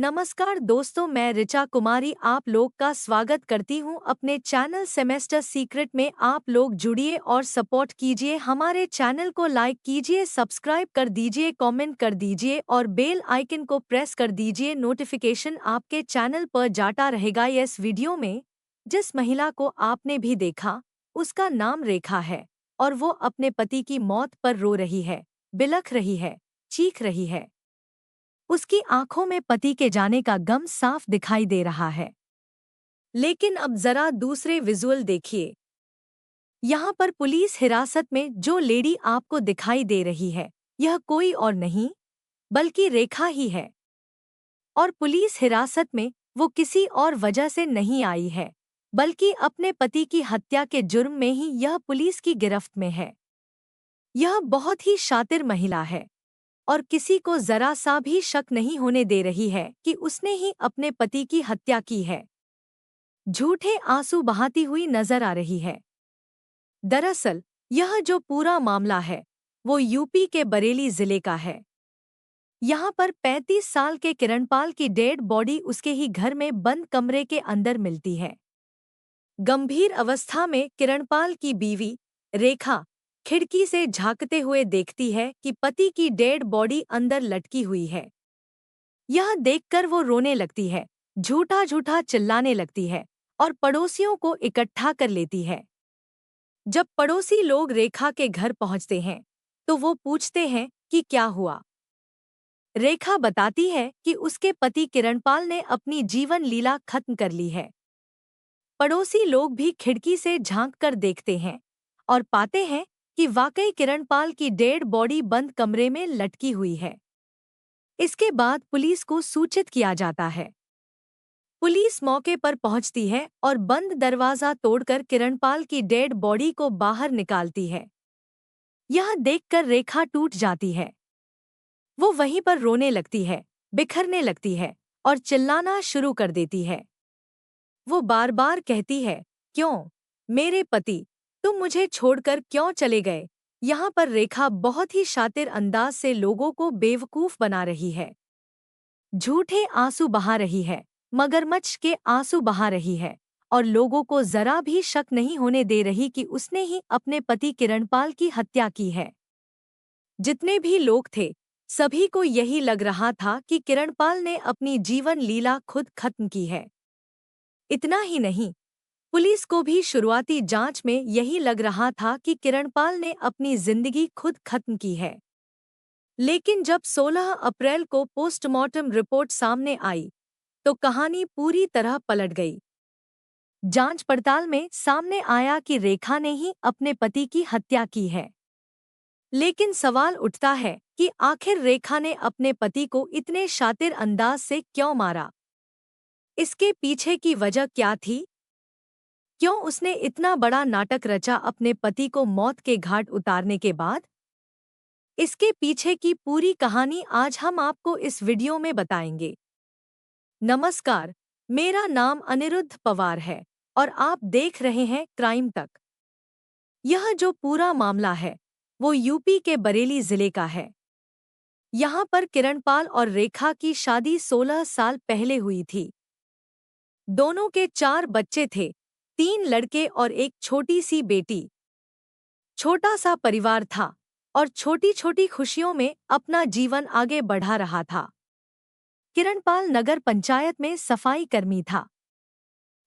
नमस्कार दोस्तों, मैं ऋचा कुमारी आप लोग का स्वागत करती हूं अपने चैनल सेमेस्टर सीक्रेट में। आप लोग जुड़िए और सपोर्ट कीजिए, हमारे चैनल को लाइक कीजिए, सब्सक्राइब कर दीजिए, कमेंट कर दीजिए और बेल आइकन को प्रेस कर दीजिए। नोटिफिकेशन आपके चैनल पर जाता रहेगा। इस वीडियो में जिस महिला को आपने भी देखा उसका नाम रेखा है और वो अपने पति की मौत पर रो रही है, बिलख रही है, चीख रही है। उसकी आंखों में पति के जाने का गम साफ दिखाई दे रहा है। लेकिन अब जरा दूसरे विजुअल देखिए। यहाँ पर पुलिस हिरासत में जो लेडी आपको दिखाई दे रही है, यह कोई और नहीं बल्कि रेखा ही है। और पुलिस हिरासत में वो किसी और वजह से नहीं आई है, बल्कि अपने पति की हत्या के जुर्म में ही यह पुलिस की गिरफ्त में है। यह बहुत ही शातिर महिला है और किसी को जरा सा भी शक नहीं होने दे रही है कि उसने ही अपने पति की हत्या की है। झूठे आंसू बहाती हुई नजर आ रही है। दरअसल यह जो पूरा मामला है वो यूपी के बरेली जिले का है। यहाँ पर 35 साल के किरणपाल की डेड बॉडी उसके ही घर में बंद कमरे के अंदर मिलती है। गंभीर अवस्था में किरणपाल की बीवी रेखा खिड़की से झांकते हुए देखती है कि पति की डेड बॉडी अंदर लटकी हुई है। यह देखकर वो रोने लगती है, झूठा झूठा चिल्लाने लगती है और पड़ोसियों को इकट्ठा कर लेती है। जब पड़ोसी लोग रेखा के घर पहुंचते हैं तो वो पूछते हैं कि क्या हुआ। रेखा बताती है कि उसके पति किरणपाल ने अपनी जीवन लीला खत्म कर ली है। पड़ोसी लोग भी खिड़की से झांक कर देखते हैं और पाते हैं कि वाकई किरणपाल की डेड बॉडी बंद कमरे में लटकी हुई है। इसके बाद पुलिस को सूचित किया जाता है। पुलिस मौके पर पहुंचती है और बंद दरवाजा तोड़कर किरणपाल की डेड बॉडी को बाहर निकालती है। यह देखकर रेखा टूट जाती है। वो वहीं पर रोने लगती है, बिखरने लगती है और चिल्लाना शुरू कर देती है। वो बार बार कहती है, क्यों मेरे पति, तुम मुझे छोड़कर क्यों चले गए। यहाँ पर रेखा बहुत ही शातिर अंदाज से लोगों को बेवकूफ बना रही है। झूठे आंसू बहा रही है, मगरमच्छ के आंसू बहा रही है और लोगों को जरा भी शक नहीं होने दे रही कि उसने ही अपने पति किरणपाल की हत्या की है। जितने भी लोग थे सभी को यही लग रहा था कि किरणपाल ने अपनी जीवन लीला खुद खत्म की है। इतना ही नहीं, पुलिस को भी शुरुआती जांच में यही लग रहा था कि किरणपाल ने अपनी जिंदगी खुद खत्म की है। लेकिन जब 16 अप्रैल को पोस्टमार्टम रिपोर्ट सामने आई तो कहानी पूरी तरह पलट गई। जांच पड़ताल में सामने आया कि रेखा ने ही अपने पति की हत्या की है। लेकिन सवाल उठता है कि आखिर रेखा ने अपने पति को इतने शातिर अंदाज से क्यों मारा। इसके पीछे की वजह क्या थी? क्यों उसने इतना बड़ा नाटक रचा अपने पति को मौत के घाट उतारने के बाद? इसके पीछे की पूरी कहानी आज हम आपको इस वीडियो में बताएंगे। नमस्कार, मेरा नाम अनिरुद्ध पवार है और आप देख रहे हैं क्राइम तक। यह जो पूरा मामला है वो यूपी के बरेली जिले का है। यहाँ पर किरणपाल और रेखा की शादी 16 साल पहले हुई थी। दोनों के 4 बच्चे थे, 3 लड़के और एक छोटी सी बेटी। छोटा सा परिवार था और छोटी छोटी खुशियों में अपना जीवन आगे बढ़ा रहा था। किरणपाल नगर पंचायत में सफाई कर्मी था।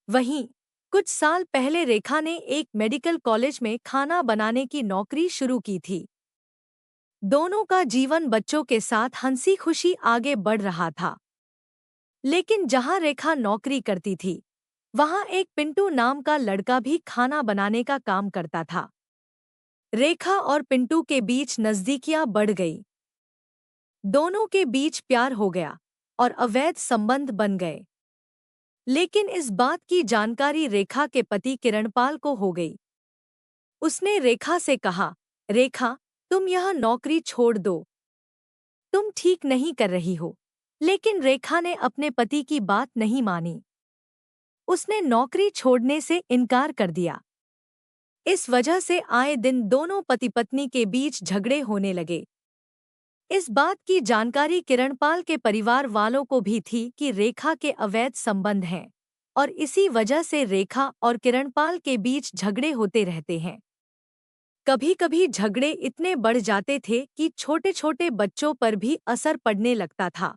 वहीं कुछ साल पहले रेखा ने एक मेडिकल कॉलेज में खाना बनाने की नौकरी शुरू की थी। दोनों का जीवन बच्चों के साथ हंसी खुशी आगे बढ़ रहा था। लेकिन जहां रेखा नौकरी करती थी वहां एक पिंटू नाम का लड़का भी खाना बनाने का काम करता था। रेखा और पिंटू के बीच नजदीकियां बढ़ गई। दोनों के बीच प्यार हो गया और अवैध संबंध बन गए। लेकिन इस बात की जानकारी रेखा के पति किरणपाल को हो गई। उसने रेखा से कहा, रेखा, तुम यह नौकरी छोड़ दो, तुम ठीक नहीं कर रही हो। लेकिन रेखा ने अपने पति की बात नहीं मानी। उसने नौकरी छोड़ने से इनकार कर दिया। इस वजह से आए दिन दोनों पति पत्नी के बीच झगड़े होने लगे। इस बात की जानकारी किरणपाल के परिवार वालों को भी थी कि रेखा के अवैध संबंध हैं और इसी वजह से रेखा और किरणपाल के बीच झगड़े होते रहते हैं। कभी कभी झगड़े इतने बढ़ जाते थे कि छोटे छोटे बच्चों पर भी असर पड़ने लगता था।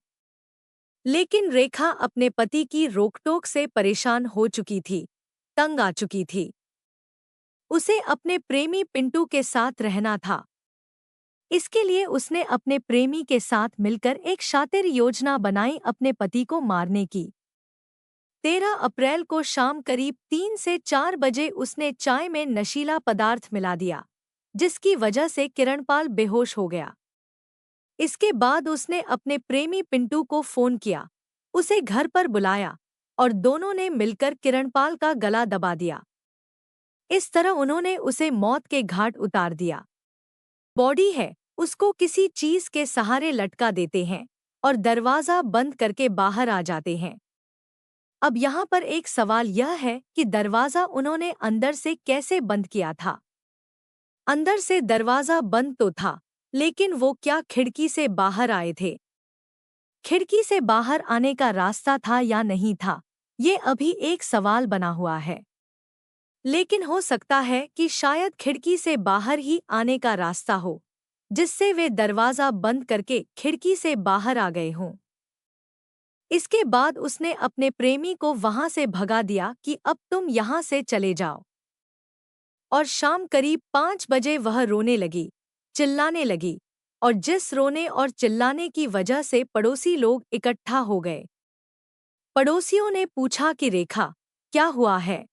लेकिन रेखा अपने पति की रोकटोक से परेशान हो चुकी थी, तंग आ चुकी थी। उसे अपने प्रेमी पिंटू के साथ रहना था। इसके लिए उसने अपने प्रेमी के साथ मिलकर एक शातिर योजना बनाई अपने पति को मारने की। 13 अप्रैल को शाम करीब 3 से 4 बजे उसने चाय में नशीला पदार्थ मिला दिया, जिसकी वजह से किरणपाल बेहोश हो गया। इसके बाद उसने अपने प्रेमी पिंटू को फोन किया, उसे घर पर बुलाया और दोनों ने मिलकर किरणपाल का गला दबा दिया। इस तरह उन्होंने उसे मौत के घाट उतार दिया। बॉडी है उसको किसी चीज के सहारे लटका देते हैं और दरवाजा बंद करके बाहर आ जाते हैं। अब यहाँ पर एक सवाल यह है कि दरवाजा उन्होंने अंदर से कैसे बंद किया था। अंदर से दरवाजा बंद तो था, लेकिन वो क्या खिड़की से बाहर आए थे? खिड़की से बाहर आने का रास्ता था या नहीं था, ये अभी एक सवाल बना हुआ है। लेकिन हो सकता है कि शायद खिड़की से बाहर ही आने का रास्ता हो, जिससे वे दरवाजा बंद करके खिड़की से बाहर आ गए हों। इसके बाद उसने अपने प्रेमी को वहां से भगा दिया कि अब तुम यहां से चले जाओ। और शाम करीब 5 बजे वह रोने लगी, चिल्लाने लगी, और जिस रोने और चिल्लाने की वजह से पड़ोसी लोग इकट्ठा हो गए। पड़ोसियों ने पूछा कि रेखा, क्या हुआ है?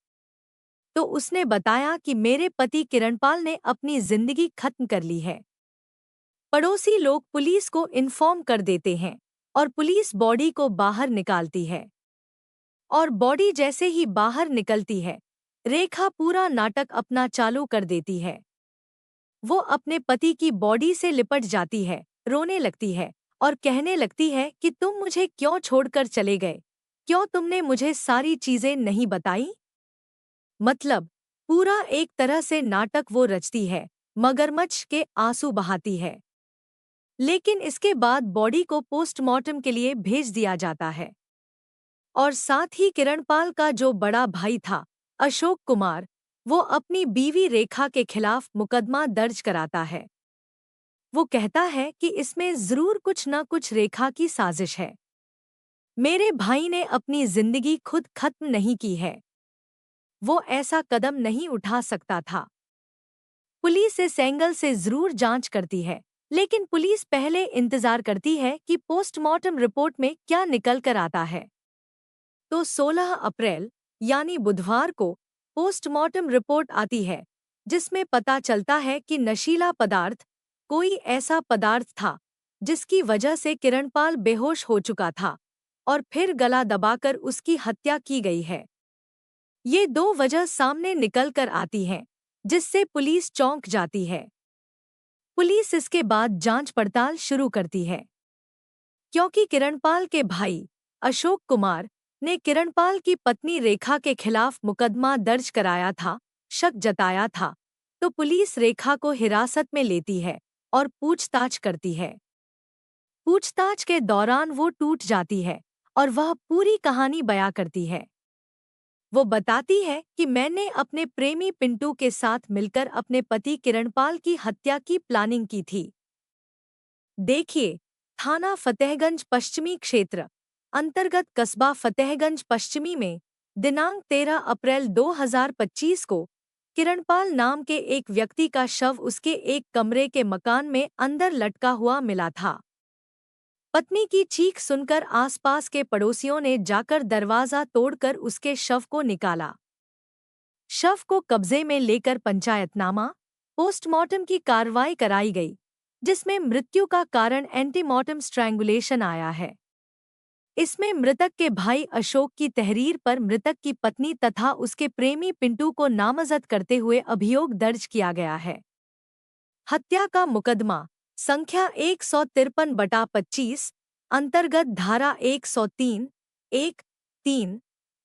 तो उसने बताया कि मेरे पति किरणपाल ने अपनी जिंदगी खत्म कर ली है। पड़ोसी लोग पुलिस को इन्फॉर्म कर देते हैं और पुलिस बॉडी को बाहर निकालती है। और बॉडी जैसे ही बाहर निकलती है, रेखा पूरा नाटक अपना चालू कर देती है। वो अपने पति की बॉडी से लिपट जाती है, रोने लगती है और कहने लगती है कि तुम मुझे क्यों छोड़कर चले गए? क्यों तुमने मुझे सारी चीजें नहीं बताई? मतलब पूरा एक तरह से नाटक वो रचती है, मगरमच्छ के आंसू बहाती है। लेकिन इसके बाद बॉडी को पोस्टमार्टम के लिए भेज दिया जाता है। और साथ ही किरणपाल का जो बड़ा भाई था, अशोक कुमार, वो अपनी बीवी रेखा के खिलाफ मुकदमा दर्ज कराता है। वो कहता है कि इसमें जरूर कुछ न कुछ रेखा की साजिश है। मेरे भाई ने अपनी जिंदगी खुद खत्म नहीं की है। वो ऐसा कदम नहीं उठा सकता था। पुलिस इस एंगल से जरूर जांच करती है, लेकिन पुलिस पहले इंतजार करती है कि पोस्टमार्टम रिपोर्ट में क्या निकल कर आता है। तो 16 अप्रैल यानी बुधवार को पोस्टमार्टम रिपोर्ट आती है, जिसमें पता चलता है कि नशीला पदार्थ, कोई ऐसा पदार्थ था जिसकी वजह से किरणपाल बेहोश हो चुका था और फिर गला दबाकर उसकी हत्या की गई है। ये दो वजह सामने निकल कर आती हैं, जिससे पुलिस चौंक जाती है। पुलिस इसके बाद जांच पड़ताल शुरू करती है, क्योंकि किरणपाल के भाई अशोक कुमार ने किरणपाल की पत्नी रेखा के खिलाफ मुकदमा दर्ज कराया था, शक जताया था, तो पुलिस रेखा को हिरासत में लेती है और पूछताछ करती है। पूछताछ के दौरान वो टूट जाती है और वह पूरी कहानी बयां करती है। वो बताती है कि मैंने अपने प्रेमी पिंटू के साथ मिलकर अपने पति किरणपाल की हत्या की प्लानिंग की थी। देखिए, थाना फतेहगंज पश्चिमी क्षेत्र अंतर्गत कस्बा फतेहगंज पश्चिमी में दिनांक 13 अप्रैल 2025 को किरणपाल नाम के एक व्यक्ति का शव उसके एक कमरे के मकान में अंदर लटका हुआ मिला था। पत्नी की चीख सुनकर आसपास के पड़ोसियों ने जाकर दरवाजा तोड़कर उसके शव को निकाला। शव को कब्जे में लेकर पंचायतनामा, पोस्टमार्टम की कार्रवाई कराई गई, जिसमें मृत्यु का कारण एंटीमॉर्टम स्ट्रैंगुलेशन आया है। इसमें मृतक के भाई अशोक की तहरीर पर मृतक की पत्नी तथा उसके प्रेमी पिंटू को नामजद करते हुए अभियोग दर्ज किया गया है। हत्या का मुकदमा संख्या 153/25 अंतर्गत धारा 103, 1, 3,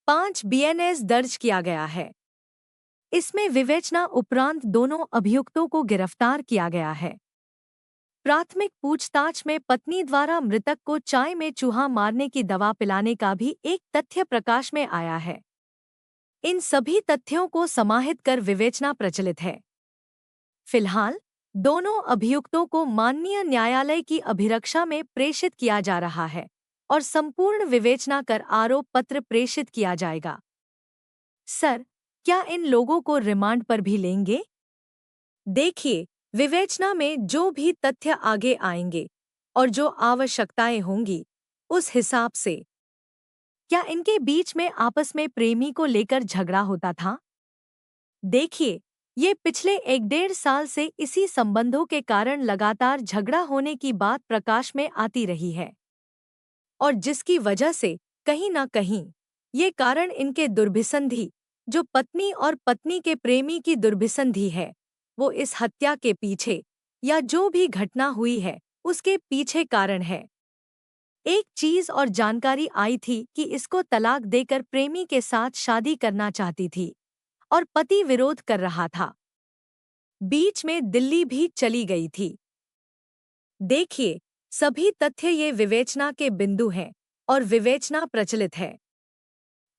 5 बीएनएस दर्ज किया गया है। इसमें विवेचना उपरांत दोनों अभियुक्तों को गिरफ्तार किया गया है। प्राथमिक पूछताछ में पत्नी द्वारा मृतक को चाय में चूहा मारने की दवा पिलाने का भी एक तथ्य प्रकाश में आया है। इन सभी तथ्यों को समाहित कर विवेचना प्रचलित है। फिलहाल दोनों अभियुक्तों को माननीय न्यायालय की अभिरक्षा में प्रेषित किया जा रहा है और संपूर्ण विवेचना कर आरोप पत्र प्रेषित किया जाएगा। सर, क्या इन लोगों को रिमांड पर भी लेंगे? देखिए, विवेचना में जो भी तथ्य आगे आएंगे और जो आवश्यकताएं होंगी, उस हिसाब से। क्या इनके बीच में आपस में प्रेमी को लेकर झगड़ा होता था? देखिए, ये पिछले 1-1.5 साल से इसी संबंधों के कारण लगातार झगड़ा होने की बात प्रकाश में आती रही है और जिसकी वजह से कहीं न कहीं ये कारण इनके दुर्भिसंधि, जो पत्नी और पत्नी के प्रेमी की दुर्भिसंधि है, वो इस हत्या के पीछे या जो भी घटना हुई है उसके पीछे कारण है। एक चीज और जानकारी आई थी कि इसको तलाक देकर प्रेमी के साथ शादी करना चाहती थी और पति विरोध कर रहा था। बीच में दिल्ली भी चली गई थी। देखिए, सभी तथ्य ये विवेचना के बिंदु हैं और विवेचना प्रचलित है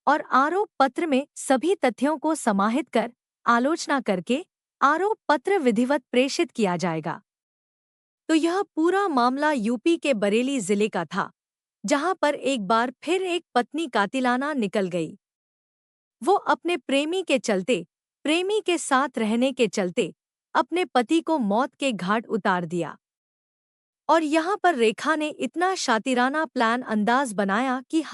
और आरोप पत्र में सभी तथ्यों को समाहित कर आलोचना करके आरोप पत्र विधिवत प्रेषित किया जाएगा। तो यह पूरा मामला यूपी के बरेली जिले का था, जहां पर एक बार फिर एक पत्नी कातिलाना निकल गई। वो अपने प्रेमी के चलते, प्रेमी के साथ रहने के चलते अपने पति को मौत के घाट उतार दिया। और यहाँ पर रेखा ने इतना शातिराना प्लान अंदाज बनाया कि हर